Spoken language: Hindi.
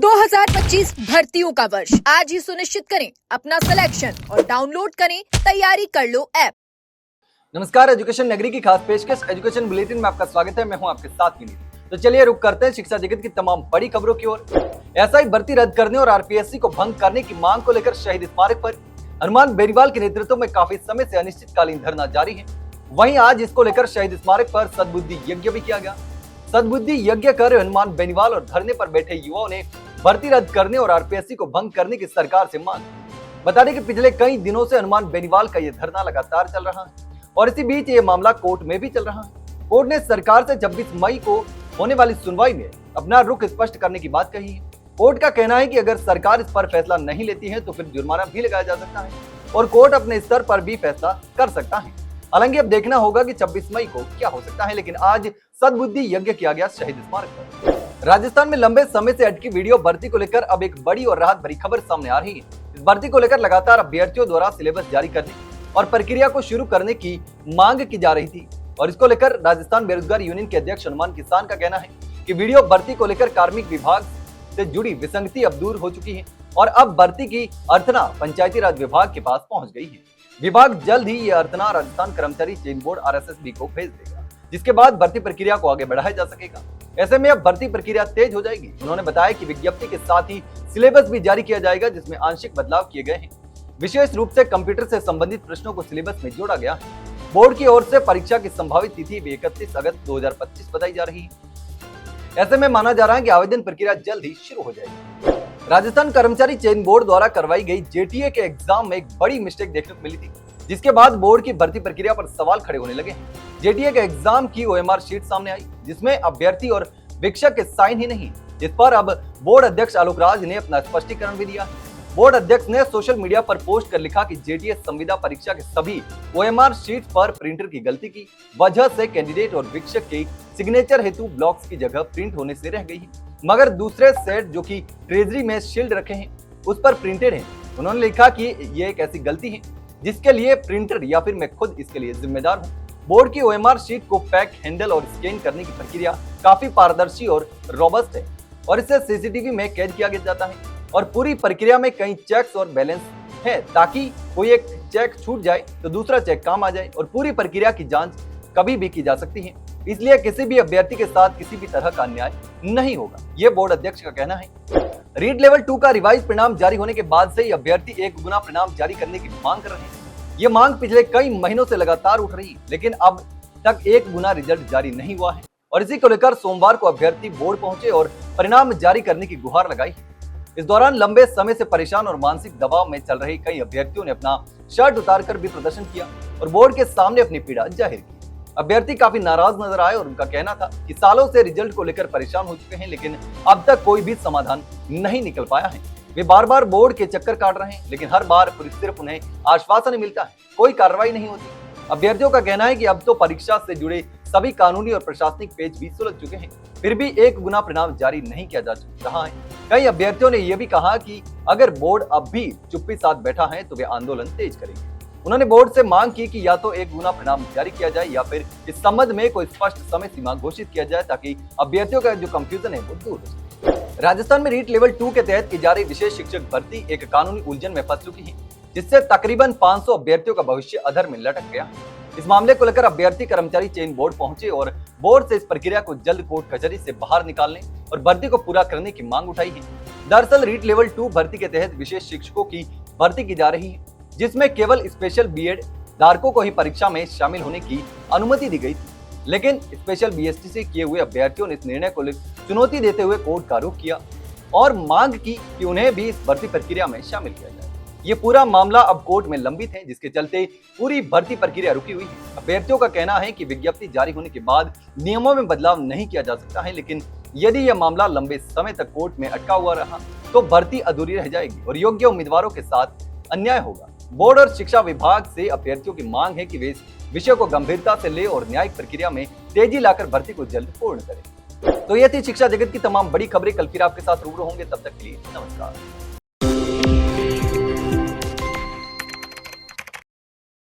2025 भर्तियों का वर्ष आज ही सुनिश्चित करें अपना सिलेक्शन और डाउनलोड करें तैयारी कर लो ऐप। नमस्कार, एजुकेशन नगरी की खास पेशकश एजुकेशन बुलेटिन में आपका स्वागत है। मैं हूं आपके साथ विनीत। तो चलिए रुक करते हैं शिक्षा जगत की तमाम बड़ी खबरों की ओर। एसआई भर्ती रद्द करने और आरपीएससी को भंग करने की मांग को लेकर शहीद स्मारक पर हनुमान बेनीवाल के नेतृत्व में काफी समय से अनिश्चितकालीन धरना जारी है। वहीं आज इसको लेकर शहीद स्मारक पर सद्बुद्धि यज्ञ भी किया गया। सद्बुद्धि यज्ञ कर हनुमान बेनीवाल और धरने पर बैठे युवाओं ने भर्ती रद्द करने और आरपीएससी को भंग करने की सरकार से मांग। बता दें कि पिछले कई दिनों से हनुमान बेनीवाल का यह धरना लगातार चल रहा है और इसी बीच ये मामला कोर्ट में भी चल रहा है। कोर्ट ने सरकार से 26 मई को होने वाली सुनवाई में अपना रुख स्पष्ट करने की बात कही है। कोर्ट का कहना है कि अगर सरकार इस पर फैसला नहीं लेती है तो फिर जुर्माना भी लगाया जा सकता है और कोर्ट अपने स्तर पर भी फैसला कर सकता है। हालांकि अब देखना होगा कि 26 मई को क्या हो सकता है, लेकिन आज सद्बुद्धि यज्ञ किया गया शहीद स्मारक पर। राजस्थान में लंबे समय से अटकी वीडियो भर्ती को लेकर अब एक बड़ी और राहत भरी खबर सामने आ रही है। इस भर्ती को लेकर लगातार अभ्यर्थियों द्वारा सिलेबस जारी करने और प्रक्रिया को शुरू करने की मांग की जा रही थी और इसको लेकर राजस्थान बेरोजगार यूनियन के अध्यक्ष हनुमान किसान का कहना है कि वीडियो भर्ती को लेकर कार्मिक विभाग से जुड़ी विसंगति अब दूर हो चुकी है और अब भर्ती की अर्थना पंचायती राज विभाग के पास पहुंच गई है। विभाग जल्द ही ये अर्थना राजस्थान कर्मचारी चयन बोर्ड आरएसएसबी को भेज देगा, जिसके बाद भर्ती प्रक्रिया को आगे बढ़ाया जा सकेगा। ऐसे में अब भर्ती प्रक्रिया तेज हो जाएगी। उन्होंने बताया कि विज्ञप्ति के साथ ही सिलेबस भी जारी किया जाएगा, जिसमें आंशिक बदलाव किए गए हैं। विशेष रूप से कंप्यूटर से संबंधित प्रश्नों को सिलेबस में जोड़ा गया है। बोर्ड की ओर से परीक्षा की संभावित तिथि 31 अगस्त 2025 बताई जा रही है। ऐसे में माना जा रहा है कि आवेदन प्रक्रिया जल्द ही शुरू हो जाएगी। राजस्थान कर्मचारी चयन बोर्ड द्वारा करवाई गई जेटीए के एग्जाम में एक बड़ी मिस्टेक देखने को मिली थी, जिसके बाद बोर्ड की भर्ती प्रक्रिया पर सवाल खड़े होने लगे। जेटीए के एग्जाम की ओएमआर शीट सामने आई, जिसमें अभ्यर्थी और शिक्षक के साइन ही नहीं, जिस पर अब बोर्ड अध्यक्ष आलोक राज ने अपना स्पष्टीकरण भी दिया। बोर्ड अध्यक्ष ने सोशल मीडिया पर पोस्ट कर लिखा कि जेटीए संविदा परीक्षा के सभी ओएमआर शीट पर प्रिंटर की गलती की वजह से कैंडिडेट और शिक्षक के सिग्नेचर हेतु ब्लॉक्स की जगह प्रिंट होने से रह गई है, मगर दूसरे सेट जो कि ट्रेजरी में शील्ड रखे हैं उस पर प्रिंटेड है। उन्होंने लिखा कि ये एक ऐसी गलती है जिसके लिए प्रिंटर या फिर मैं खुद इसके लिए जिम्मेदार हूँ। बोर्ड की ओएमआर शीट को पैक, हैंडल और स्कैन करने की प्रक्रिया काफी पारदर्शी और रोबस्ट है और इसे सीसीटीवी में कैद किया जाता है और पूरी प्रक्रिया में कई चेक्स और बैलेंस है, ताकि कोई एक चेक छूट जाए तो दूसरा चेक काम आ जाए और पूरी प्रक्रिया की जांच कभी भी की जा सकती है। इसलिए किसी भी अभ्यर्थी के साथ किसी भी तरह का अन्याय नहीं होगा, ये बोर्ड अध्यक्ष का कहना है। रीट लेवल 2 का रिवाइज परिणाम जारी होने के बाद से ही अभ्यर्थी एक गुना परिणाम जारी करने की मांग कर रहे हैं। ये मांग पिछले कई महीनों से लगातार उठ रही है, लेकिन अब तक एक गुना रिजल्ट जारी नहीं हुआ है और इसी को लेकर सोमवार को अभ्यर्थी बोर्ड पहुंचे और परिणाम जारी करने की गुहार लगाई। इस दौरान लंबे समय से परेशान और मानसिक दबाव में चल रहे कई अभ्यर्थियों ने अपना शर्ट उतारकर भी प्रदर्शन किया और बोर्ड के सामने अपनी पीड़ा जाहिर की। अभ्यर्थी काफी नाराज नजर आए और उनका कहना था कि सालों से रिजल्ट को लेकर परेशान हो चुके हैं, लेकिन अब तक कोई भी समाधान नहीं निकल पाया है। वे बार बार बोर्ड के चक्कर काट रहे हैं, लेकिन हर बार सिर्फ उन्हें आश्वासन मिलता है, कोई कार्रवाई नहीं होती। अभ्यर्थियों का कहना है कि अब तो परीक्षा से जुड़े सभी कानूनी और प्रशासनिक पेज भी सुलझ चुके हैं, फिर भी एक गुना परिणाम जारी नहीं किया जा रहा है। कई अभ्यर्थियों ने यह भी कहा कि अगर बोर्ड अब भी चुप्पी साथ बैठा है तो वे आंदोलन तेज करेंगे। उन्होंने बोर्ड से मांग की कि या तो एक गुना परिणाम जारी किया जाए या फिर इस संबंध में कोई स्पष्ट समय सीमा घोषित किया जाए, ताकि अभ्यर्थियों का जो कंफ्यूजन है वो दूर हो सके। राजस्थान में रीट लेवल 2 के तहत की जा रही विशेष शिक्षक भर्ती एक कानूनी उलझन में फंस चुकी है, जिससे तकरीबन 500 अभ्यर्थियों का भविष्य अधर में लटक गया। इस मामले को लेकर अभ्यर्थी कर्मचारी चयन बोर्ड पहुंचे और बोर्ड से इस प्रक्रिया को जल्द कोर्ट कचहरी से बाहर निकालने और भर्ती को पूरा करने की मांग उठाई है। दरअसल रीट लेवल 2 भर्ती के तहत विशेष शिक्षकों की भर्ती की जा रही है, जिसमें केवल स्पेशल बीएड धारकों को ही परीक्षा में शामिल होने की अनुमति दी गई थी, लेकिन स्पेशल बीएसटी से किए हुए अभ्यर्थियों ने इस निर्णय को चुनौती देते हुए कोर्ट का रुख किया और मांग की कि उन्हें भी इस भर्ती प्रक्रिया में शामिल किया जाए। ये पूरा मामला अब कोर्ट में लंबित है, जिसके चलते पूरी भर्ती प्रक्रिया रुकी हुई है। अभ्यर्थियों का कहना है कि विज्ञप्ति जारी होने के बाद नियमों में बदलाव नहीं किया जा सकता है, लेकिन यदि यह मामला लंबे समय तक कोर्ट में अटका हुआ रहा तो भर्ती अधूरी रह जाएगी और योग्य उम्मीदवारों के साथ अन्याय होगा। बोर्ड और शिक्षा विभाग से अभ्यर्थियों की मांग है कि वे इस विषय को गंभीरता से ले और न्यायिक प्रक्रिया में तेजी लाकर भर्ती को जल्द पूर्ण करें। तो ये थी शिक्षा जगत की तमाम बड़ी खबरें। कल फिर आपके साथ रूबरू होंगे, तब तक के लिए नमस्कार।